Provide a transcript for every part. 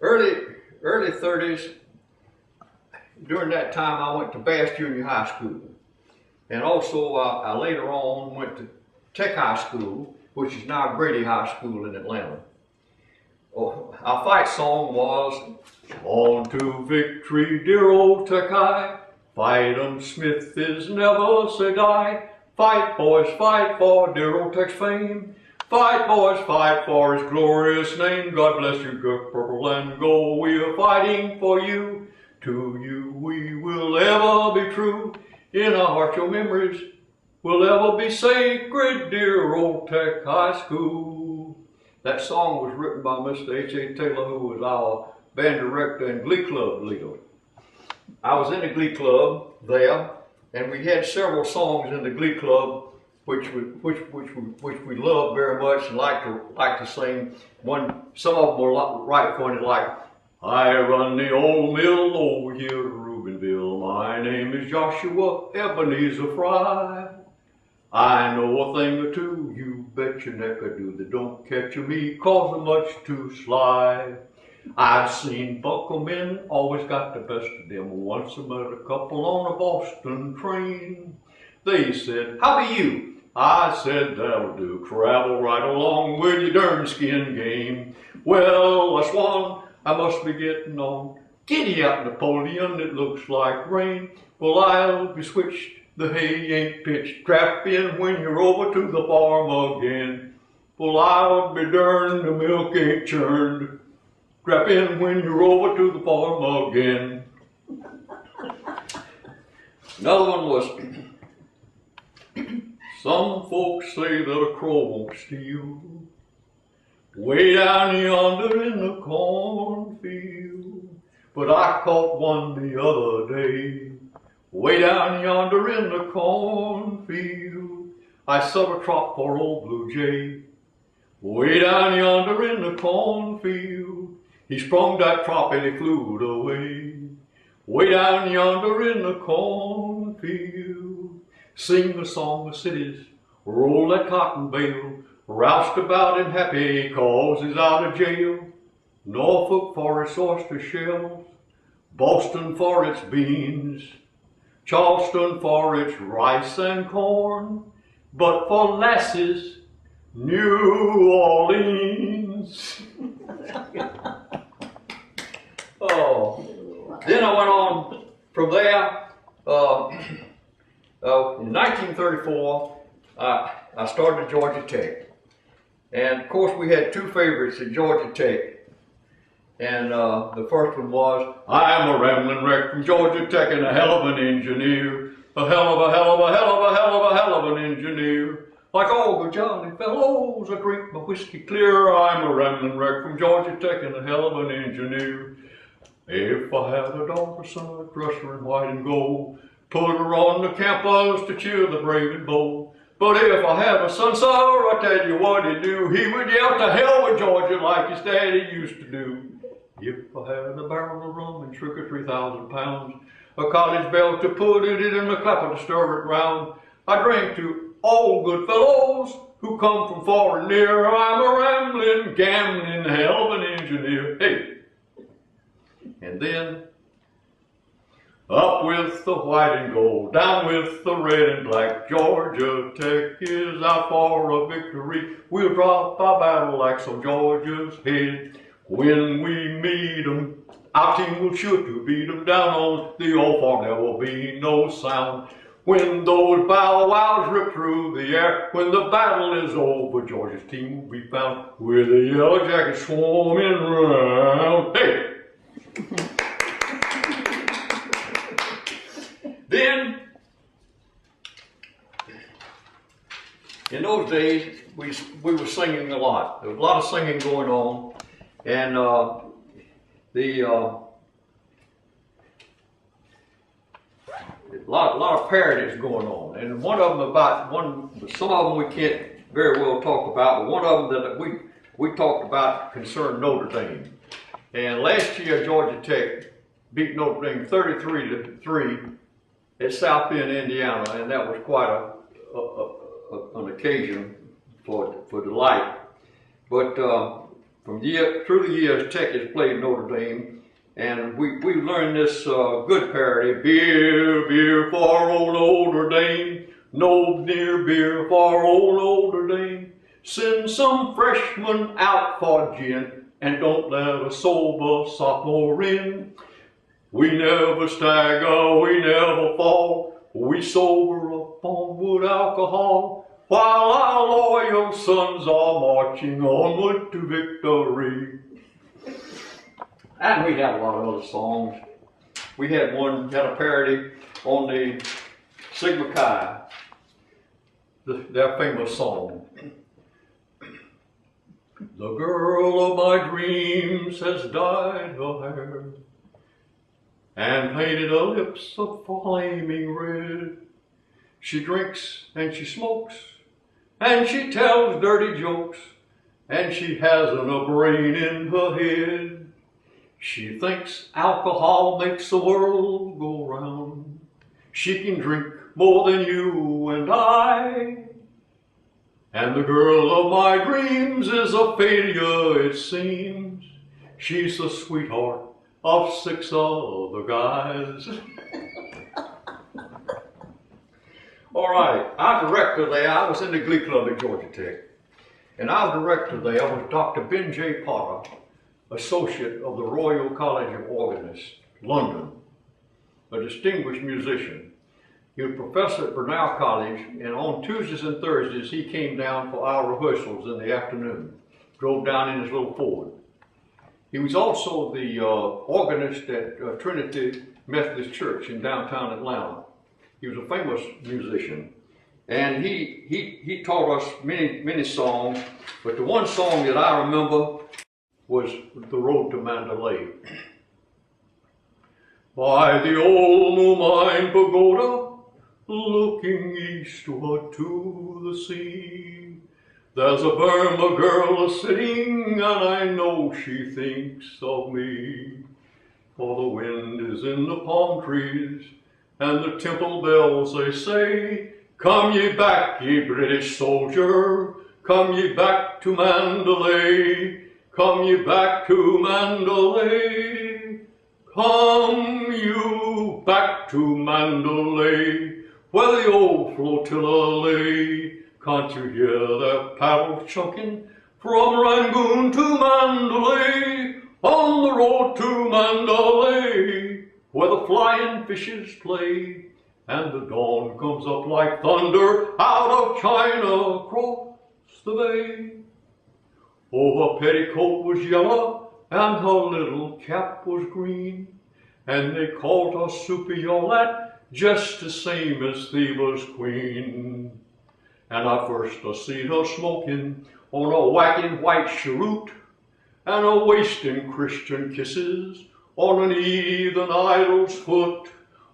early 30s. During that time, I went to Bass Junior High School, and also I later on went to Tech High School, which is now Grady High School in Atlanta. Oh, our fight song was "On to Victory, Dear Old Tech High. Fight 'em, Smith is never say die. Fight, boys, fight for dear old Tech's fame. Fight, boys, fight for his glorious name. God bless you, good purple and gold. We are fighting for you. To you we will ever be true. In our hearts your memories will ever be sacred, dear old Tech High School." That song was written by Mr. H.A. Taylor, who was our band director and glee club leader. I was in the glee club there, and we had several songs in the glee club which we loved very much and like to sing. Some of them were right funny, like "I run the old mill over here to Reubenville. My name is Joshua Ebenezer Fry. I know a thing or two, you bet your neck I do, that don't catch me 'cause I'm much too sly. I've seen bunco men always got the best of them. Once I met a couple on a Boston train. They said, "How be you?" I said, "That'll do, travel right along with your darn skin game." "Well, that's one, I must be getting on. Giddy up, Napoleon, it looks like rain. Well, I'll be switched, the hay ain't pitched. Trap in when you're over to the farm again. Well, I'll be darned, the milk ain't churned. Trap in when you're over to the farm again." Another one was, "Some folks say that a crow won't steal, way down yonder in the cornfield. But I caught one the other day, way down yonder in the cornfield. I set a trap for old Blue Jay, way down yonder in the cornfield. He sprung that trap and he flew away, way down yonder in the cornfield. Sing the song of cities, roll that cotton bale, roused about and happy 'cause he's out of jail. Norfolk for its oyster shells, Boston for its beans, Charleston for its rice and corn, but for lasses, New Orleans." Oh, then I went on from there. In 1934, I started Georgia Tech. And of course we had two favorites at Georgia Tech. And the first one was, "I'm a rambling wreck from Georgia Tech and a hell of an engineer. A hell of an engineer. Like all the jolly fellows, I drink my whiskey clear. I'm a rambling wreck from Georgia Tech and a hell of an engineer. If I had a daughter, son, dress her in white and gold, put her on the campus to cheer the brave and bold. But if I had a son, sir, I tell you what he'd do. He would yell to hell with Georgia like his daddy used to do. If I had a barrel of rum and sugar 3,000 pounds, a college bell to put it in my clapper to stir it round, I drank to all good fellows who come from far and near. I'm a rambling, gambling, hell of an engineer." Hey! And then, up with the white and gold, down with the red and black. Georgia Tech is out for a victory. We'll drop our battle axe on Georgia's head. When we meet 'em, our team will sure to beat 'em. Down on the old farm there will be no sound. When those bow wows rip through the air, when the battle is over, Georgia's team will be found with the yellow jackets swarming round. Hey! Then, in those days, we were singing a lot. There was a lot of singing going on, and a lot of parodies going on. And one of them some of them we can't very well talk about, but one of them that we talked about concerned Notre Dame. And last year, Georgia Tech beat Notre Dame 33-3 at South Bend, Indiana, and that was quite an occasion for delight. But through the years, Tech has played Notre Dame, and we learned this good parody: beer, beer for old Notre Dame, no near beer for old Notre Dame. Send some freshmen out for gin, and don't let a sober sophomore in. We never stagger, we never fall, we sober up on wood alcohol, while our loyal sons are marching onward to victory. And we had a lot of other songs. We had a parody on the Sigma Chi, their famous song. The girl of my dreams has dyed her hair and painted her lips a flaming red. She drinks and she smokes and she tells dirty jokes, and she hasn't a brain in her head. She thinks alcohol makes the world go round. She can drink more than you and I. And the girl of my dreams is a failure, it seems. She's the sweetheart of 6 other guys. All right, our director there, I was in the Glee Club at Georgia Tech, and our director there was Dr. Ben J. Potter, Associate of the Royal College of Organists, London, a distinguished musician. He was professor at Burnell College, and on Tuesdays and Thursdays he came down for our rehearsals in the afternoon, drove down in his little Ford. He was also the organist at Trinity Methodist Church in downtown Atlanta. He was a famous musician, and he taught us many songs, but the one song that I remember was The Road to Mandalay. By the old Moomine Pagoda, looking eastward to the sea, there's a Burma girl a-sitting, and I know she thinks of me. For the wind is in the palm trees, and the temple bells they say, come ye back, ye British soldier, come ye back to Mandalay, come ye back to Mandalay, come you back to Mandalay, where the old flotilla lay. Can't you hear their paddles chunking from Rangoon to Mandalay, on the road to Mandalay, where the flying fishes play, and the dawn comes up like thunder out of China across the bay. Oh, her petticoat was yellow and her little cap was green, and they called her Soupy Yolette, just the same as Theba's queen. And I first seen her smoking on a whacking white cheroot, and a wasting Christian kisses on an heathen idol's foot,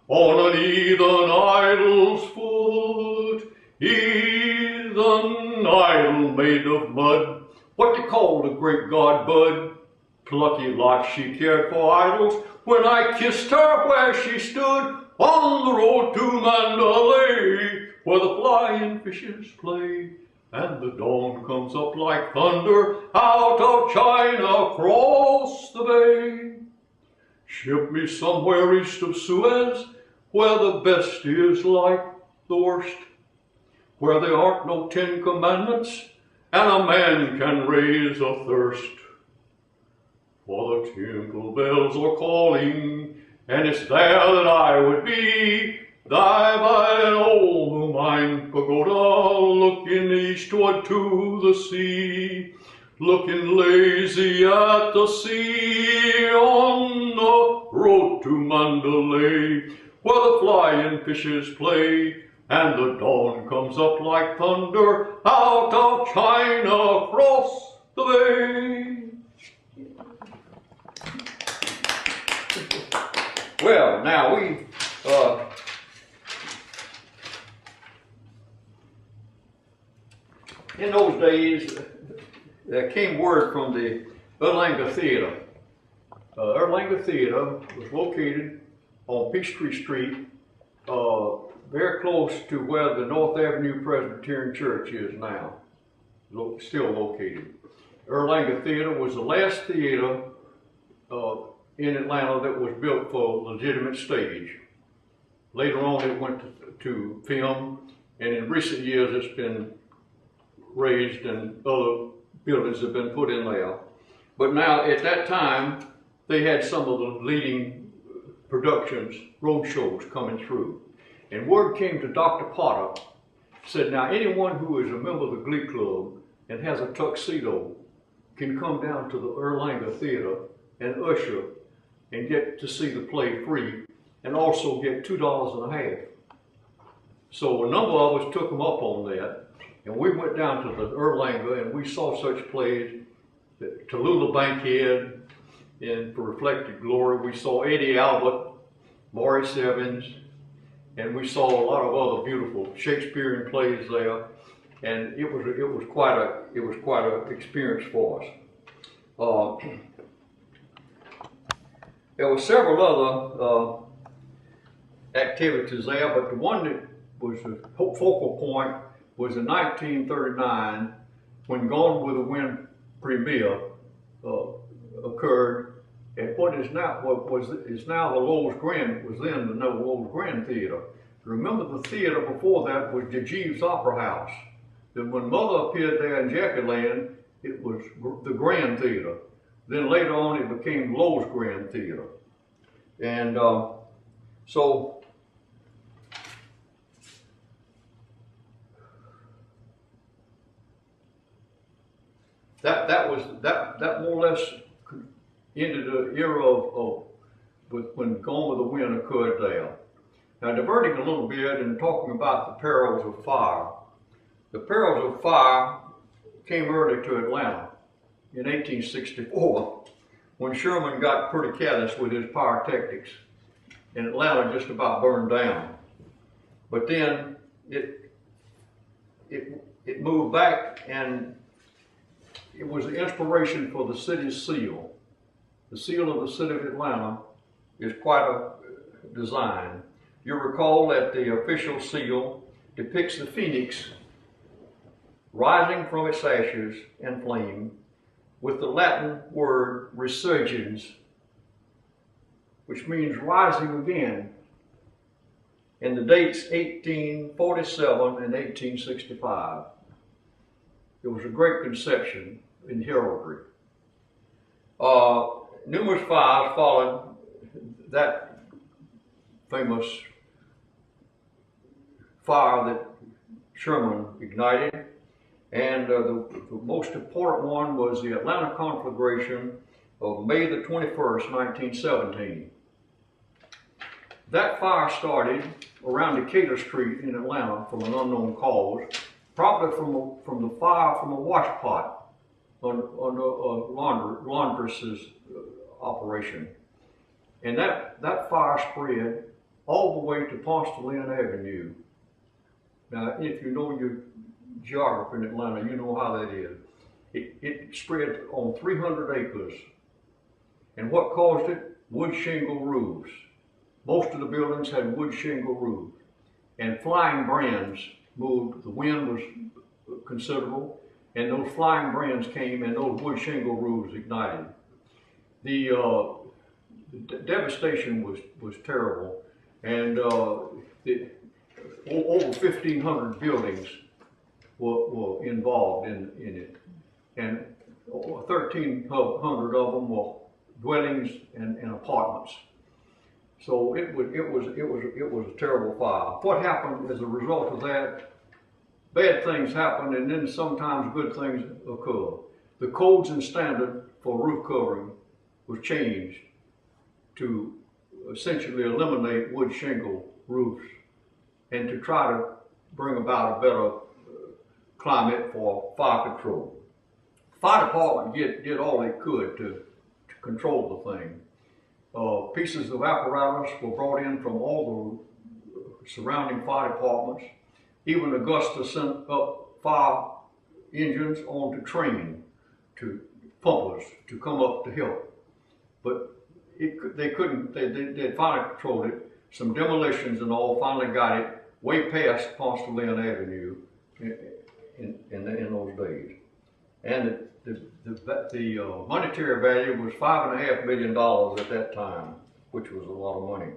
on an heathen idol's foot. Heathen idol made of mud, what you call the great god bud. Plucky lot she cared for idols, when I kissed her where she stood, on the road to Mandalay, where the flying fishes play, and the dawn comes up like thunder out of China across the bay. Ship me somewhere east of Suez, where the best is like the worst, where there aren't no 10 commandments, and a man can raise a thirst. For the temple bells are calling, and it's there that I would be, thy by an old Moomine Pagoda, looking eastward to the sea, looking lazy at the sea, on the road to Mandalay, where the flying fishes play, and the dawn comes up like thunder out of China across the bay. Well, now in those days, there came word from the Erlanger Theater. Erlanger Theater was located on Peachtree Street, very close to where the North Avenue Presbyterian Church is now, still located. Erlanger Theater was the last theater in Atlanta that was built for a legitimate stage. Later on it went to film, and in recent years it's been raised and other buildings have been put in there. But now at that time, they had some of the leading productions, road shows coming through. And word came to Dr. Potter, said, now anyone who is a member of the Glee Club and has a tuxedo can come down to the Erlanger Theater and usher and get to see the play free and also get $2.50. So a number of us took them up on that, and we went down to the Erlanger and we saw such plays, Tallulah Bankhead, and For Reflected Glory. We saw Eddie Albert, Maurice Evans, and we saw a lot of other beautiful Shakespearean plays there, and it was quite a experience for us. There were several other activities there, but the one that was the focal point was in 1939 when Gone with the Wind premiere occurred at what is now the Lowe's Grand, was then the Lowe's Grand Theater. Remember, the theater before that was the Jeeves Opera House. Then when Mother appeared there in Jackieland, it was the Grand Theater. Then later on it became Lowe's Grand Theater. And so that more or less ended the era of when Gone with the Wind occurred there. Now, diverting a little bit and talking about the perils of fire. The perils of fire came early to Atlanta in 1864 when Sherman got pretty careless with his pyrotechnics and Atlanta just about burned down. But then it moved back, and it was the inspiration for the city's seal. The seal of the city of Atlanta is quite a design. You'll recall that the official seal depicts the phoenix rising from its ashes and flame with the Latin word resurgens, which means rising again, and the dates 1847 and 1865. It was a great conception in heraldry. Numerous fires followed that famous fire that Sherman ignited, and the most important one was the Atlanta conflagration of May the 21st, 1917. That fire started around Decatur Street in Atlanta from an unknown cause, probably from the fire from a wash pot on a laundress's operation. And that fire spread all the way to Ponce de Leon Avenue. Now, if you know your geography in Atlanta, you know how that is. It spread on 300 acres. And what caused it? Wood shingle roofs. Most of the buildings had wood shingle roofs. And flying brands moved. The wind was considerable, and those flying brands came and those wood shingle roofs ignited. The devastation was terrible, and over 1,500 buildings were involved in it, and 1,300 of them were dwellings and apartments. So it was a terrible fire. What happened as a result of that? Bad things happen, and then sometimes good things occur. The codes and standard for roof covering was changed to essentially eliminate wood shingle roofs and to try to bring about a better climate for fire control. The fire department did all they could to control the thing. Pieces of apparatus were brought in from all the surrounding fire departments. Even Augusta sent up fire engines onto train to pumpers to come up to help. But they couldn't, they finally controlled it. Some demolitions and all finally got it way past Ponce de Leon Avenue in those days. And the monetary value was $5.5 million at that time, which was a lot of money.